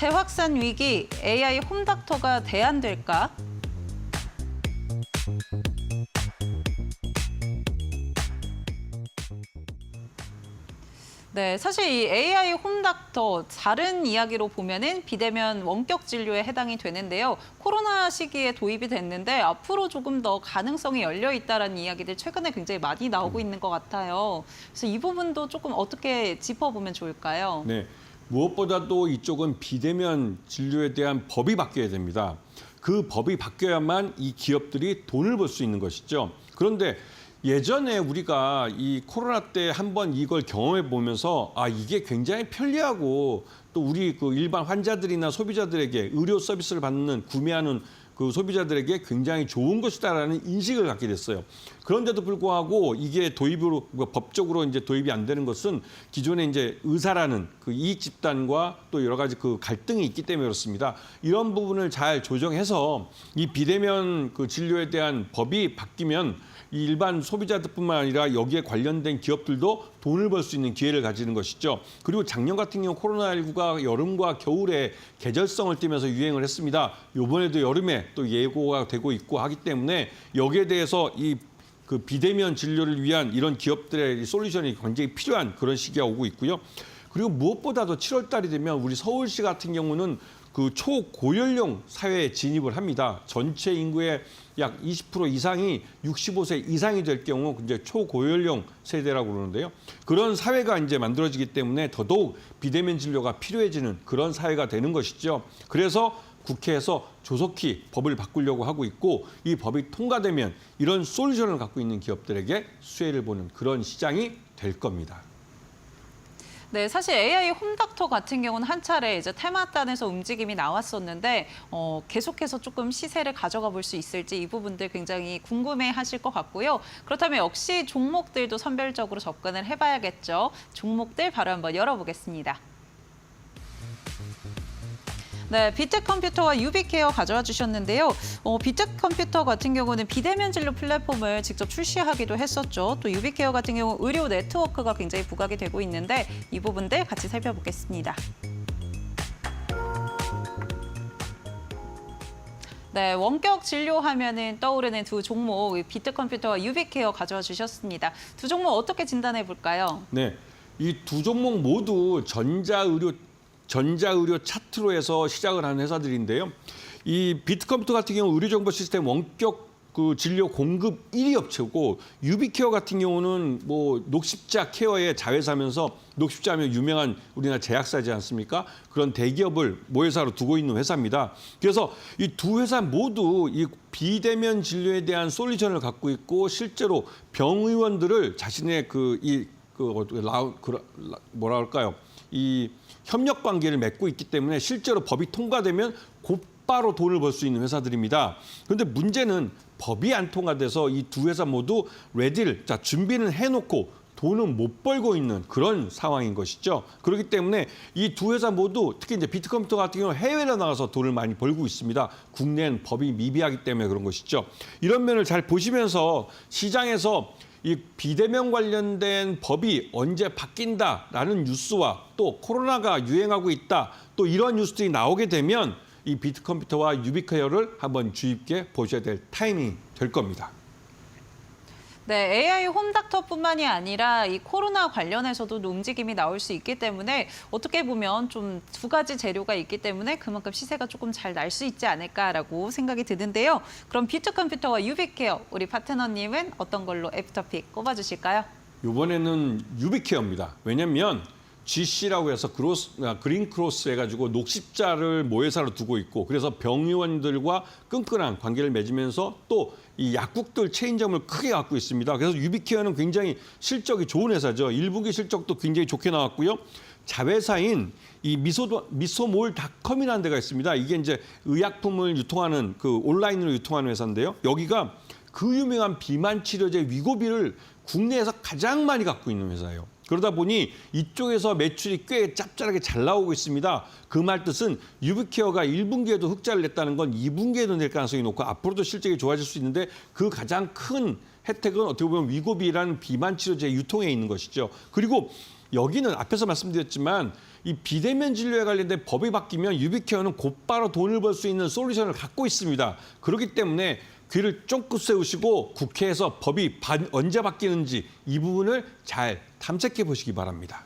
재확산 위기, AI 홈닥터가 대안될까? 네, 사실 이 AI 홈닥터 다른 이야기로 보면은 비대면 원격 진료에 해당이 되는데요. 코로나 시기에 도입이 됐는데 앞으로 조금 더 가능성이 열려 있다라는 이야기들 최근에 굉장히 많이 나오고 있는 것 같아요. 그래서 이 부분도 조금 어떻게 짚어보면 좋을까요? 네, 무엇보다도 이쪽은 비대면 진료에 대한 법이 바뀌어야 됩니다. 그 법이 바뀌어야만 이 기업들이 돈을 벌 수 있는 것이죠. 그런데 예전에 우리가 이 코로나 때 한번 이걸 경험해 보면서 이게 굉장히 편리하고 또 우리 그 일반 환자들이나 소비자들에게 의료 서비스를 받는 구매하는 그 소비자들에게 굉장히 좋은 것이다라는 인식을 갖게 됐어요. 그런데도 불구하고 이게 도입으로 법적으로 이제 도입이 안 되는 것은 기존에 이제 의사라는 그 이익 집단과 또 여러 가지 그 갈등이 있기 때문에 그렇습니다. 이런 부분을 잘 조정해서 이 비대면 그 진료에 대한 법이 바뀌면 이 일반 소비자들뿐만 아니라 여기에 관련된 기업들도 돈을 벌 수 있는 기회를 가지는 것이죠. 그리고 작년 같은 경우 코로나19가 여름과 겨울에 계절성을 띠면서 유행을 했습니다. 이번에도 여름에 또 예고가 되고 있고 하기 때문에 여기에 대해서 이 그 비대면 진료를 위한 이런 기업들의 솔루션이 굉장히 필요한 그런 시기가 오고 있고요. 그리고 무엇보다도 7월 달이 되면 우리 서울시 같은 경우는 그 초고연령 사회에 진입을 합니다. 전체 인구의 약 20% 이상이 65세 이상이 될 경우 이제 초고연령 세대라고 그러는데요. 그런 사회가 이제 만들어지기 때문에 더더욱 비대면 진료가 필요해지는 그런 사회가 되는 것이죠. 그래서 국회에서 조속히 법을 바꾸려고 하고 있고 이 법이 통과되면 이런 솔루션을 갖고 있는 기업들에게 수혜를 보는 그런 시장이 될 겁니다. 네, 사실 AI 홈닥터 같은 경우는 한 차례 이제 테마단에서 움직임이 나왔었는데 계속해서 조금 시세를 가져가 볼 수 있을지 이 부분들 굉장히 궁금해하실 것 같고요. 그렇다면 역시 종목들도 선별적으로 접근을 해봐야겠죠. 종목들 바로 한번 열어보겠습니다. 네, 비트컴퓨터와 유비케어 가져와 주셨는데요. 비트컴퓨터 같은 경우는 비대면 진료 플랫폼을 직접 출시하기도 했었죠. 또 유비케어 같은 경우 의료 네트워크가 굉장히 부각이 되고 있는데 이 부분들 같이 살펴보겠습니다. 네, 원격 진료하면은 떠오르는 두 종목 비트컴퓨터와 유비케어 가져와 주셨습니다. 두 종목 어떻게 진단해 볼까요? 네, 이 두 종목 모두 전자의료 차트로 해서 시작을 하는 회사들인데요. 이 비트컴퓨터 같은 경우 의료정보 시스템 원격 그 진료 공급 1위 업체고 유비케어 같은 경우는 뭐 녹십자 케어의 자회사면서 녹십자하면 유명한 우리나라 제약사지 않습니까? 그런 대기업을 모회사로 두고 있는 회사입니다. 그래서 이 두 회사 모두 이 비대면 진료에 대한 솔루션을 갖고 있고 실제로 병의원들을 자신의 뭐라 할까요? 이 협력 관계를 맺고 있기 때문에 실제로 법이 통과되면 곧바로 돈을 벌 수 있는 회사들입니다. 그런데 문제는 법이 안 통과돼서 이 두 회사 모두 레디를 준비는 해놓고 돈은 못 벌고 있는 그런 상황인 것이죠. 그렇기 때문에 이 두 회사 모두 특히 이제 비트컴퓨터 같은 경우 해외로 나가서 돈을 많이 벌고 있습니다. 국내는 법이 미비하기 때문에 그런 것이죠. 이런 면을 잘 보시면서 시장에서 이 비대면 관련된 법이 언제 바뀐다라는 뉴스와 또 코로나가 유행하고 있다 또 이런 뉴스들이 나오게 되면 이 비트컴퓨터와 유비케어를 한번 주의 깊게 보셔야 될 타이밍이 될 겁니다. 네, AI 홈닥터뿐만이 아니라 이 코로나 관련해서도 움직임이 나올 수 있기 때문에 어떻게 보면 좀 두 가지 재료가 있기 때문에 그만큼 시세가 조금 잘 날 수 있지 않을까라고 생각이 드는데요. 그럼 비트컴퓨터와 유비케어 우리 파트너님은 어떤 걸로 애프터픽 꼽아주실까요? 이번에는 유비케어입니다. 왜냐하면 GC라고 해서 그린크로스 해가지고 녹십자를 모회사로 두고 있고 그래서 병의원들과 끈끈한 관계를 맺으면서 또 이 약국들 체인점을 크게 갖고 있습니다. 그래서 유비케어는 굉장히 실적이 좋은 회사죠. 1분기 실적도 굉장히 좋게 나왔고요. 자회사인 이 미소몰닷컴이라는 데가 있습니다. 이게 이제 의약품을 유통하는 그 온라인으로 유통하는 회사인데요. 여기가 그 유명한 비만 치료제 위고비를 국내에서 가장 많이 갖고 있는 회사예요. 그러다 보니 이쪽에서 매출이 꽤 짭짤하게 잘 나오고 있습니다. 그 말 뜻은 유비케어가 1분기에도 흑자를 냈다는 건 2분기에도 낼 가능성이 높고 앞으로도 실적이 좋아질 수 있는데 그 가장 큰 혜택은 어떻게 보면 위고비라는 비만 치료제 유통에 있는 것이죠. 그리고 여기는 앞에서 말씀드렸지만 이 비대면 진료에 관련된 법이 바뀌면 유비케어는 곧바로 돈을 벌 수 있는 솔루션을 갖고 있습니다. 그렇기 때문에 귀를 쫑긋 세우시고 국회에서 법이 언제 바뀌는지 이 부분을 잘 탐색해 보시기 바랍니다.